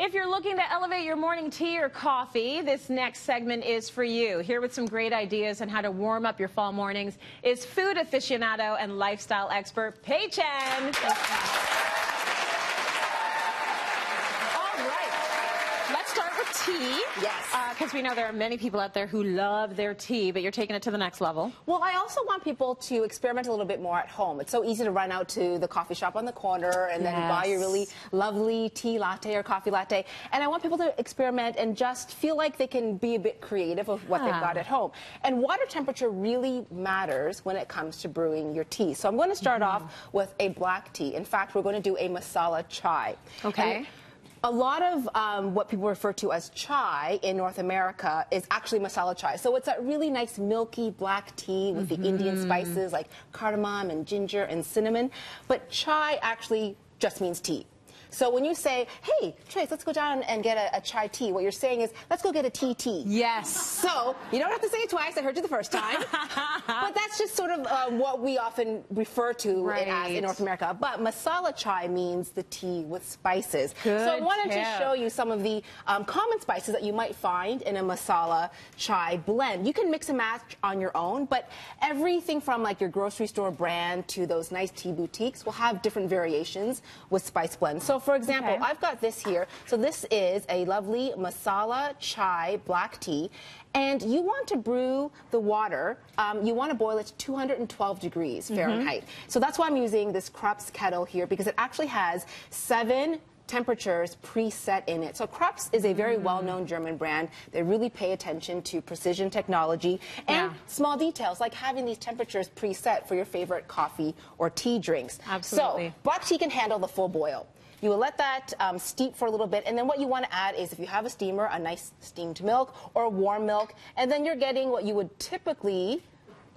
If you're looking to elevate your morning tea or coffee, this next segment is for you. Here with some great ideas on how to warm up your fall mornings is food aficionado and lifestyle expert, Chen. Tea. Yes. Because we know there are many people out there who love their tea, but you're taking it to the next level. Well, I also want people to experiment a little bit more at home. It's so easy to run out to the coffee shop on the corner and then buy your really lovely tea latte or coffee latte. And I want people to experiment and just feel like they can be a bit creative of what they've got at home. And water temperature really matters when it comes to brewing your tea. So I'm going to start off with a black tea. In fact, we're going to do a masala chai. Okay. And a lot of what people refer to as chai in North America is actually masala chai. So it's that really nice milky black tea with the Indian spices like cardamom and ginger and cinnamon. But chai actually just means tea. So when you say, hey, Trace, let's go down and get a chai tea, what you're saying is, let's go get a tea. Yes. So you don't have to say it twice. I heard you the first time. But that's just sort of what we often refer to it as in North America. But masala chai means the tea with spices. Good so I wanted tip. to show you some of the common spices that you might find in a masala chai blend. You can mix and match on your own, but everything from like your grocery store brand to those nice tea boutiques will have different variations with spice blends. So for example, I've got this here. So this is a lovely masala chai black tea. And you want to brew the water, you want to boil it to 212 degrees Fahrenheit. So that's why I'm using this Krups kettle here, because it actually has 7 temperatures preset in it. So Krups is a very well-known German brand. They really pay attention to precision technology and small details like having these temperatures preset for your favorite coffee or tea drinks. Absolutely. So black tea can handle the full boil. You will let that steep for a little bit, and then what you want to add is, if you have a steamer, a nice steamed milk or warm milk, and then you're getting what you would typically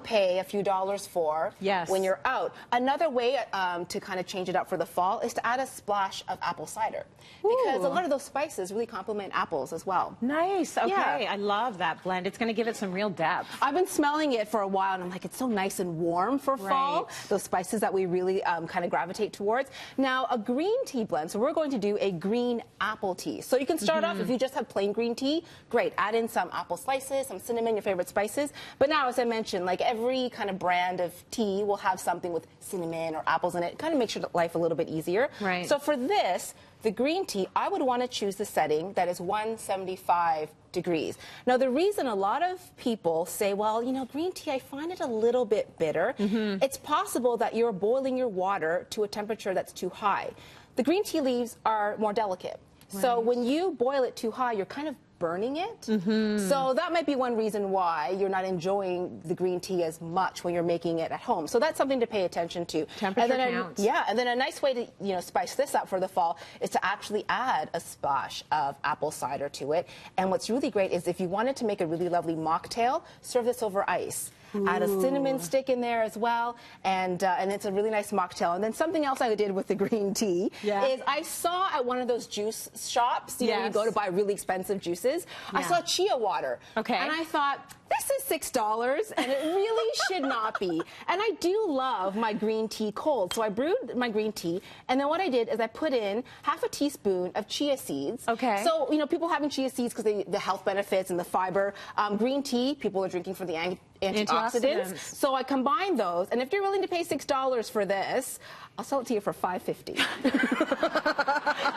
pay a few dollars for when you're out. Another way to kind of change it up for the fall is to add a splash of apple cider. Because a lot of those spices really complement apples as well. Nice. Okay. I love that blend. It's going to give it some real depth. I've been smelling it for a while, and I'm like, it's so nice and warm for fall. Those spices that we really kind of gravitate towards. Now, a green tea blend. So we're going to do a green apple tea. So you can start off, if you just have plain green tea, great. Add in some apple slices, some cinnamon, your favorite spices. But now, as I mentioned, like every kind of brand of tea will have something with cinnamon or apples in it. It kind of makes your life a little bit easier. So for this, the green tea, I would want to choose the setting that is 175 degrees. Now, the reason a lot of people say, well, you know, green tea, I find it a little bit bitter. It's possible that you're boiling your water to a temperature that's too high. The green tea leaves are more delicate. So when you boil it too high, you're kind of burning it. So that might be one reason why you're not enjoying the green tea as much when you're making it at home. So that's something to pay attention to. Temperature counts. And then a nice way to spice this up for the fall is to actually add a splash of apple cider to it. And what's really great is if you wanted to make a really lovely mocktail, serve this over ice. Add a cinnamon stick in there as well, and it's a really nice mocktail. And then something else I did with the green tea is I saw at one of those juice shops, you know, you go to buy really expensive juices, I saw chia water. And I thought, this is $6, and it really should not be. And I do love my green tea cold. So I brewed my green tea, and then what I did is I put in half a teaspoon of chia seeds. So, you know, people having chia seeds because the health benefits and the fiber. Green tea, people are drinking for the antioxidants. So I combine those, and if you're willing to pay $6 for this, I'll sell it to you for $5.50.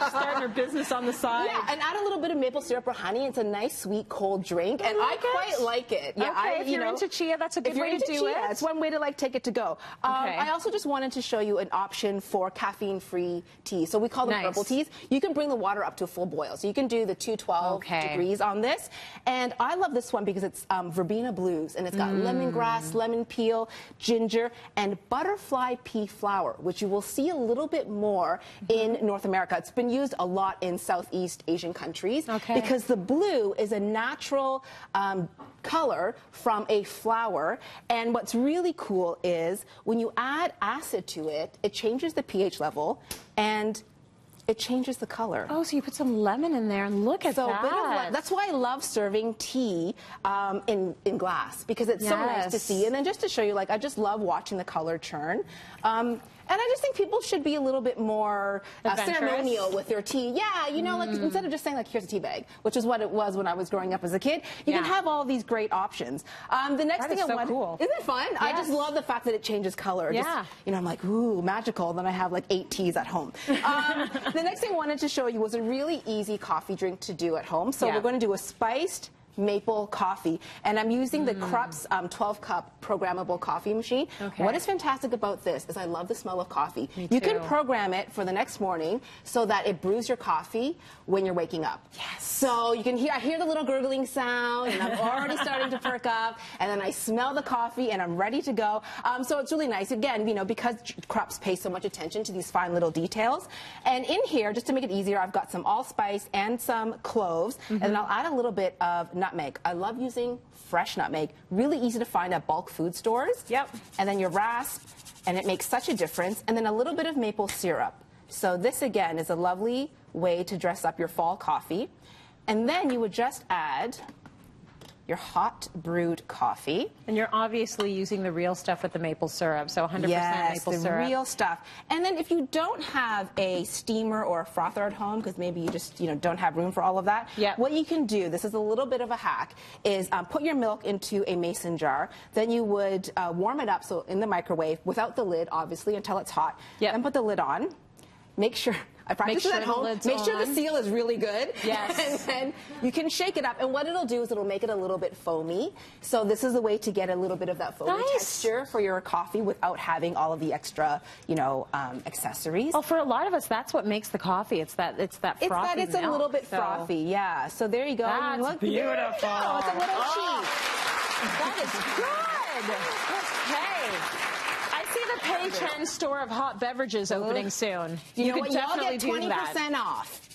Starting her business on the side. Yeah, and add a little bit of maple syrup or honey. It's a nice, sweet, cold drink, and I quite like it. Yeah, if you're into chia, that's a good way to do it. It's one way to like take it to go. I also just wanted to show you an option for caffeine-free tea. So we call them herbal teas. You can bring the water up to a full boil. So you can do the 212 degrees on this. And I love this one because it's verbena blues, and it's got lemongrass, lemon peel, ginger, and butterfly pea flower, which you will see a little bit more in North America. It's been used a lot in Southeast Asian countries because the blue is a natural color from a flower. And what's really cool is when you add acid to it, it changes the pH level and it changes the color. Oh, so you put some lemon in there, and look at that. That's why I love serving tea in glass, because it's so nice to see. And then just to show you, like, I just love watching the color churn. And I just think people should be a little bit more ceremonial with their tea. Yeah, you know, like instead of just saying like, here's a tea bag, which is what it was when I was growing up as a kid, you can have all these great options. The next thing I wanted, cool. Isn't it fun? Yes. I just love the fact that it changes color. Yeah. Just, you know, I'm like, ooh, magical. Then I have like 8 teas at home. The next thing I wanted to show you was a really easy coffee drink to do at home. So we're going to do a spiced maple coffee, and I'm using the Krups 12-cup programmable coffee machine. Okay. What is fantastic about this is I love the smell of coffee. Me too. You can program it for the next morning so that it brews your coffee when you're waking up. Yes. So you can hear, I hear the little gurgling sound, and I'm already starting to perk up, and then I smell the coffee, and I'm ready to go. So it's really nice. Again, you know, because Krups pay so much attention to these fine little details. And in here, just to make it easier, I've got some allspice and some cloves, and then I'll add a little bit of nutmeg. I love using fresh nutmeg. Really easy to find at bulk food stores. Yep. And then you rasp, and it makes such a difference. And then a little bit of maple syrup. So this, again, is a lovely way to dress up your fall coffee. And then you would just add your hot brewed coffee. And you're obviously using the real stuff with the maple syrup, so 100% maple syrup. Yes, the real stuff. And then if you don't have a steamer or a frother at home, because maybe you just don't have room for all of that, what you can do, this is a little bit of a hack, is put your milk into a mason jar. Then you would warm it up, so in the microwave, without the lid, obviously, until it's hot. Then put the lid on. Make sure, I practice it at home, make sure the seal is really good. Yes. And then you can shake it up, and what it'll do is it'll make it a little bit foamy. So this is a way to get a little bit of that foamy texture for your coffee without having all of the extra, accessories. Oh, for a lot of us, that's what makes the coffee. It's that frothy It's a little bit frothy, yeah. So there you go. That's look beautiful. It's a little cheap. That is good. Okay. I see the Chen store of hot beverages opening soon. You know could what? Y'all definitely get 20% do that. off.